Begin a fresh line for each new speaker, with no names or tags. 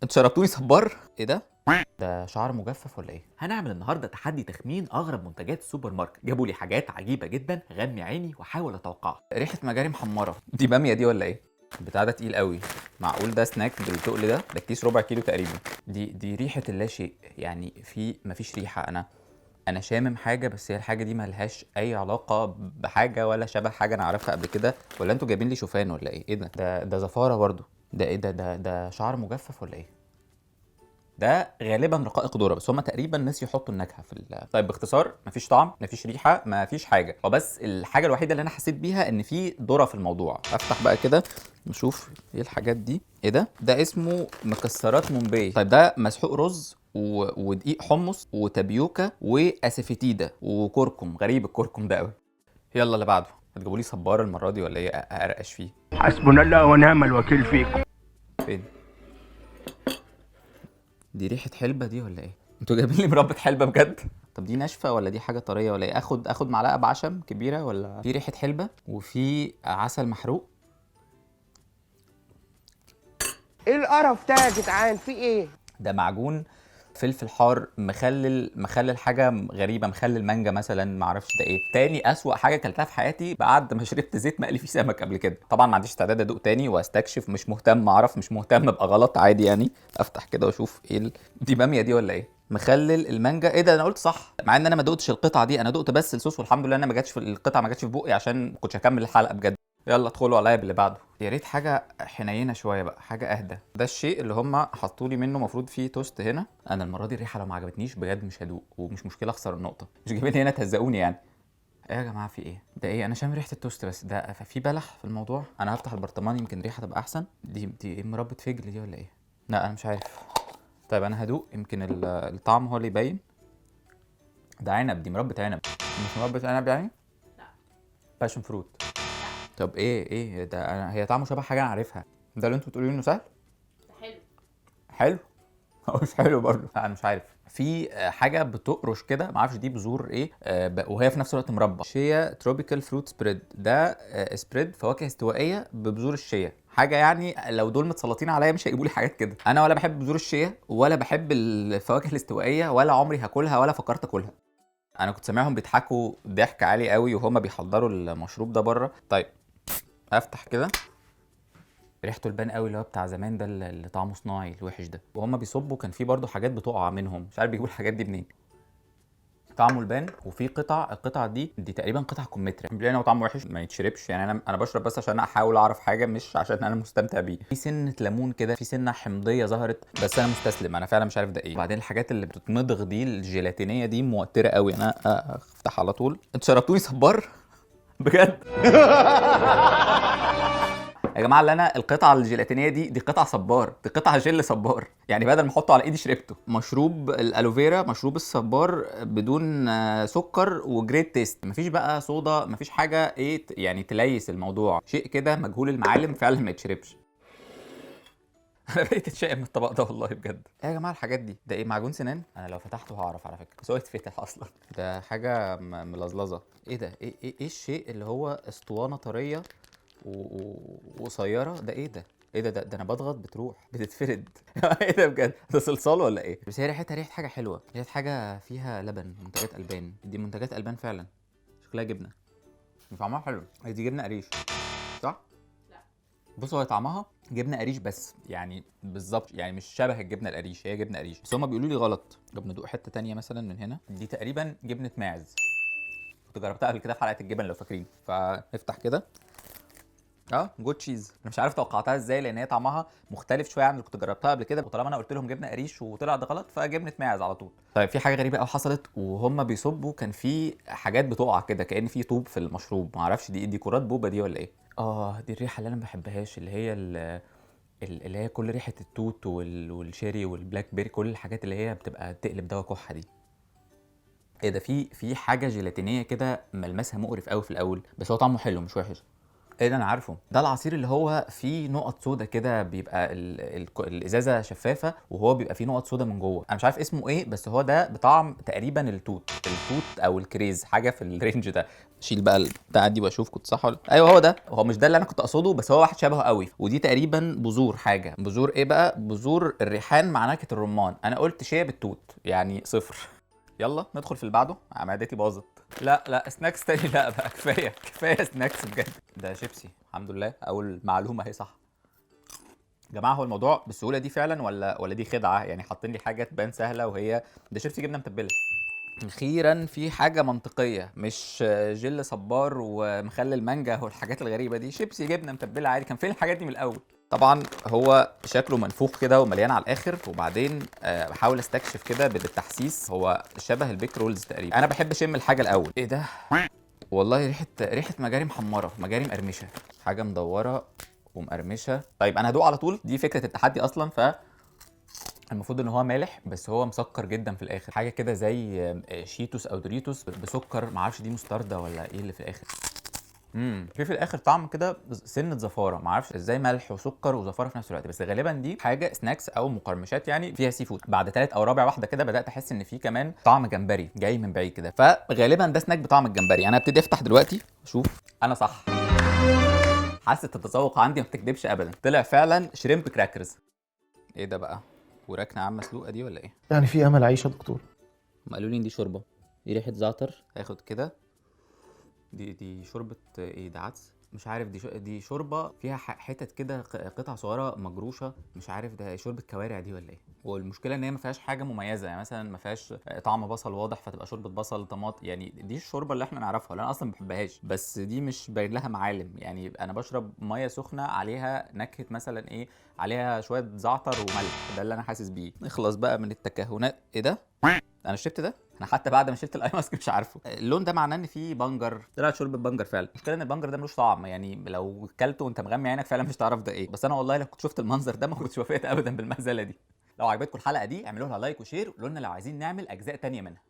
انتوا شربتوني صبار؟ ايه ده؟ ده شعر مجفف ولا ايه؟ هنعمل النهارده تحدي تخمين اغرب منتجات السوبر ماركت. جابوا لي حاجات عجيبه جدا، غمي عيني واحاول اتوقعها. ريحه مجاري محمره، دي باميه دي ولا ايه؟ البتاع ده تقيل قوي. معقول ده سناك بالتقل ده كيس ربع كيلو تقريبا. دي ريحه اللا شيء، يعني مفيش ريحه. انا شامم حاجه، بس هي الحاجه دي ملهاش اي علاقه بحاجه ولا شبه حاجه انا اعرفها قبل كده. ولا انتوا جايبين لي شوفان ولا ايه؟ ايه ده زفاره برضو. ده ايه ده شعر مجفف ولا ايه؟ ده غالبا رقائق ذره، بس هم تقريبا نسيوا يحطوا النكهه في طيب باختصار، مفيش طعم، مفيش ريحه، مفيش حاجه. هو بس الحاجه الوحيده اللي انا حسيت بيها ان في ذره في الموضوع. افتح بقى كده نشوف ايه الحاجات دي. ايه ده اسمه مكسرات مومباي. طيب ده مسحوق رز ودقيق حمص وتابيوكا واسافيتيدا وكركم. غريب الكركم ده قوي. يلا اللي بعده. هتجيبوا لي صبار المره دي ولا ايه؟ ارقش فيه.
حسبنا الله ونعم الوكيل فيكم.
فين؟ دي ريحة حلبة دي ولا ايه؟ انتوا جايبين لي مربى حلبة بجد؟ طب دي ناشفة ولا دي حاجة طرية ولا ايه؟ اخد معلقة بعشم كبيرة ولا؟ في ريحة حلبة وفي عسل محروق.
ايه القرف ده يا جدعان؟ في ايه؟
ده معجون فلفل حار مخلل حاجة غريبة، مخلل مانجا مثلا، معرفش ده ايه. تاني اسوأ حاجة اكلتها في حياتي بعد ما شربت زيت مقلي فيه سمك قبل كده. طبعا ما عنديش استعداد ادوق تاني واستكشف، مش مهتم اعرف، مش مهتم ابقى غلط، عادي يعني. افتح كده واشوف ايه دي بامية دي ولا ايه؟ مخلل المانجا. ايه ده؟ انا قلت صح، مع ان انا ما دقتش القطعة دي، انا دقت بس الصوص، والحمد لله انا ما جاتش في القطعة، ما جاتش في بقي عشان كنتش هكمل الحلقة بجد. يلا ادخلوا عليا باللي بعده. يا ريت حاجه حنينه شويه بقى، حاجه اهدى. ده الشيء اللي هم حطوا لي منه، المفروض فيه توست هنا. انا المره دي الريحه لو ما عجبتنيش بجد مش هدوق، ومش مشكله اخسر النقطه، مش جايبين هنا تهزقوني يعني. ايه يا جماعه في ايه؟ ده ايه؟ انا شامم ريحه التوست بس ده في بلح في الموضوع. انا هفتح البرطمان يمكن ريحه تبقى احسن. دي ايه؟ مربى فجل دي ولا ايه؟ لا انا مش عارف. طيب انا هدوق يمكن الطعم هو اللي يبين. ده عنب، دي مربى عنب. مش مربى عنب يعني؟ باشن فروت. طب ايه ده؟ هي طعمه شبه حاجه انا عارفها. ده اللي انتوا بتقولوا انه سهل؟
حلو.
حلو. هو مش حلو برضه. لا انا مش عارف. في حاجه بتقرش كده، ما اعرفش دي بذور ايه، وهي في نفس الوقت مربى. شيا تروبيكال فروت سبريد. ده سبريد فواكه استوائيه ببذور الشيا. حاجه يعني لو دول متسلطين عليا مش هيجيبوا لي حاجات كده. انا ولا بحب بذور الشيا ولا بحب الفواكه الاستوائيه، ولا عمري هاكلها ولا فكرت اكلها. انا كنت سامعهم بيضحكوا ضحك عالي قوي وهما بيحضروا المشروب ده بره. طيب افتح كده. ريحته البان قوي، اللي هو بتاع زمان ده، اللي طعمه صناعي الوحش ده. وهم بيصبوا كان في برضه حاجات بتقع منهم، مش عارف بيجيبوا الحاجات دي منين. طعمه البان، وفي القطع دي تقريبا قطع كمثرى. بيلاقي هو طعمه وحش ما يتشربش يعني. انا بشرب بس عشان احاول اعرف حاجه، مش عشان انا مستمتع بيه. في سنه ليمون كده، في سنه حمضيه ظهرت، بس انا مستسلم، انا فعلا مش عارف ده ايه. وبعدين الحاجات اللي بتتمضغ دي الجيلاتينيه دي موتره قوي. انا افتح على طول. انتوا شربتوني صبار بجد؟ يا جماعه اللي انا القطعه الجيلاتينيه دي قطعه صبار، دي قطعه جل صبار يعني، بدل ما احطه على ايدي شربته. مشروب الالوفيرا، مشروب الصبار بدون سكر وجريت تيست. مفيش بقى صودا، مفيش حاجه ايه يعني تليس الموضوع. شيء كده مجهول المعالم فعلا ما يتشربش. انا بقيت اتشائم من الطبق ده والله بجد. ايه يا جماعه الحاجات دي؟ ده ايه؟ معجون سنان؟ انا لو فتحته هعرف على فكره، بس هو يتفتح اصلا. ده حاجه ملزلزه. ايه ده؟ ايه الشيء اللي هو اسطوانه طريه وقصيره ده؟ ايه ده؟ ايه ده انا بضغط بتروح بتتفرد. ايه ده بجد؟ ده صلصال ولا ايه؟ بس هي ريحتها ريحه حاجه حلوه، ريحه حاجه فيها لبن، منتجات البان. دي منتجات البان فعلا. شكلها جبنه، طعمها حلو. هي دي جبنه قريش صح؟ بصوا هي طعمها جبنه قريش بس يعني بالظبط، يعني مش شبه الجبنه القريش، هي جبنه قريش بس هما بيقولوا لي غلط. طب ندوق حته تانية مثلا من هنا. دي تقريبا جبنه ماعز، كنت جربتها قبل كده في حلقه الجبن لو فاكرين. فنفتح كده. جود تشيز. انا مش عارف توقعتها ازاي، لان هي طعمها مختلف شويه عن اللي كنت جربتها قبل كده، وطالما انا قلت لهم جبنه قريش وطلع ده غلط فجبنه ماعز على طول. طيب في حاجه غريبه قوي حصلت وهم بيصبوا، كان في حاجات بتقع كده كأن في طوب في المشروب، ما اعرفش دي ديكورات بوبا دي ولا ايه. دي الريحه اللي انا ما بحبهاش، اللي هي اللي هي كل ريحه التوت والشيري والبلاك بيري، كل الحاجات اللي هي بتبقى تقلب دوا كحه دي. ايه ده؟ في حاجه جيلاتينيه كده ملمسها مقرف قوي في الاول، بس هو طعمه حلو مش وحش. ايه ده؟ انا عارفه، ده العصير اللي هو فيه نقط سودا كده، بيبقى الازازه شفافه وهو بيبقى فيه نقط سودا من جوه. انا مش عارف اسمه ايه، بس هو ده بطعم تقريبا التوت او الكريز، حاجه في الرينج ده. شيل بقى البتاعه دي واشوف كنت صح ولا ايوه هو ده. هو مش ده اللي انا كنت اقصده، بس هو واحد شبهه قوي. ودي تقريبا بذور حاجه، بذور ايه بقى؟ بذور الريحان مع نكهه الرمان. انا قلت شيا بالتوت، يعني صفر. يلا ندخل في اللي بعده، معدتي باظت. لا سناكس تاني لا بقى، كفايه سناكس بجد. ده شيبسي الحمد لله، اول معلومه اهي صح. يا جماعه هو الموضوع بالسهوله دي فعلا ولا دي خدعه؟ يعني حاطين لي حاجه تبان سهله وهي ده شيبسي جبنه متبله. اخيرا في حاجه منطقيه، مش جل صبار ومخلل مانجا والحاجات الغريبه دي. شيبسي جبنه متبله عادي. كان فين الحاجات دي من الاول؟ طبعا هو شكله منفوخ كده ومليان على الاخر، وبعدين بحاول استكشف كده بالتحسيس. هو شبه البيك رولز تقريبا. انا بحب اشم الحاجه الاول. ايه ده؟ والله ريحه مجاري محمره، مجاري مقرمشه، حاجه مدوره ومقرمشه. طيب انا هدوق على طول، دي فكره التحدي اصلا. المفروض ان هو مالح بس هو مسكر جدا في الاخر، حاجه كده زي شيتوس او دوريتوس بسكر. معرفش دي مستردة ولا ايه اللي في الاخر. في الاخر طعم كده سنه زفاره، معرفش ازاي ملح وسكر وزفاره في نفس الوقت. بس غالبا دي حاجه سناكس او مقرمشات يعني فيها سي فود. بعد ثالث او رابع واحده كده بدات احس ان في كمان طعم جمبري جاي من بعيد كده، فغالبا ده سناك بطعم الجمبري. انا هبتدي افتح دلوقتي اشوف. انا صح، حاسه التذوق عندي ما بتكدبش ابدا، طلع فعلا شريمب كراكرز. ايه ده بقى؟ وراك نعام مسلوقه دي ولا ايه؟
يعني في امل اعيش يا دكتور؟
قالوا لي ان دي شوربه، دي ريحه زعتر. هاخد كده. دي شوربه ايه ده؟ عدس؟ مش عارف. دي شوربه فيها حتت كده، قطع صغيره مجروشه. مش عارف ده شوربه كوارع دي ولا ايه. والمشكله ان هي ما فيهاش حاجه مميزه، يعني مثلا ما فيهاش طعم بصل واضح فتبقى شوربه بصل طماطم. يعني دي الشوربه اللي احنا نعرفها اللي انا اصلا ما بحبهاش، بس دي مش باين لها معالم. يعني انا بشرب ميه سخنه عليها نكهه مثلا ايه، عليها شويه زعتر وملح، ده اللي انا حاسس بيه. نخلص بقى من التكهنات. ايه ده؟ انا شربت ده؟ انا حتى بعد ما شلت الاي ماسك مش عارفه. اللون ده معناه ان فيه بنجر. طلعت شوربه بنجر فعلا. المشكله ان البنجر ده ملوش طعم، يعني لو كلته وانت مغمي عينك فعلا مش تعرف ده ايه. بس انا والله لو كنت شفت المنظر ده ما كنتش وافقت ابدا بالمهزله دي. لو عجبتكم الحلقه دي اعملوا لها لايك وشير، وقولوا لنا لو عايزين نعمل اجزاء تانية منها.